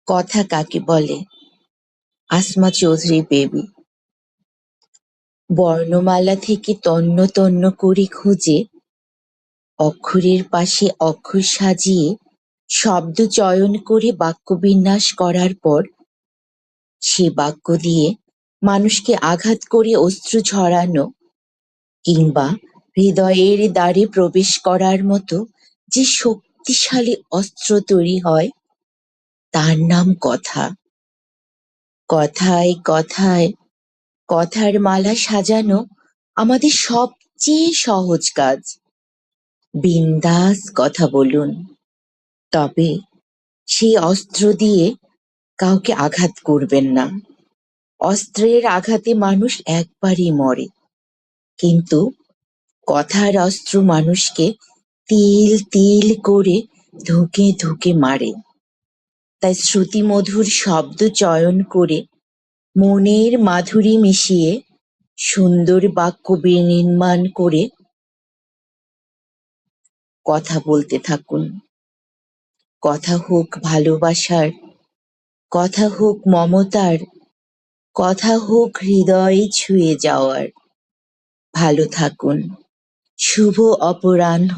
কথা কাকে বলে? আসমা চৌধুরী বেবি। বর্ণমালা থেকে তন্ন তন্ন করে খুঁজে অক্ষরের পাশে অক্ষর সাজিয়ে শব্দ চয়ন করে বাক্যবিন্যাস করার পর সে বাক্য দিয়ে মানুষকে আঘাত করে অশ্রু ঝরানো কিংবা হৃদয়ের দ্বারে প্রবেশ করার মতো যে শক্তিশালী অস্ত্র তৈরি হয় তার নাম কথা। কথায় কথায় কথার মালা সাজানো আমাদের সবচেয়ে সহজ কাজ। বিন্দাস কথা বলুন, তবে সেই অস্ত্র দিয়ে কাউকে আঘাত করবেন না। অস্ত্রের আঘাতে মানুষ একবারই মরে, কিন্তু কথার অস্ত্র মানুষকে তিল তিল করে ধুকে ধুকে মারে। তাই শ্রুতিমধুর শব্দ চয়ন করে মনের মাধুরী মিশিয়ে সুন্দর বাক্য বিনির্মাণ করে কথা বলতে থাকুন। কথা হোক ভালোবাসার, কথা হোক মমতার, কথা হোক হৃদয়ে ছুঁয়ে যাওয়ার। ভালো থাকুন। শুভ অপরাহ্ন।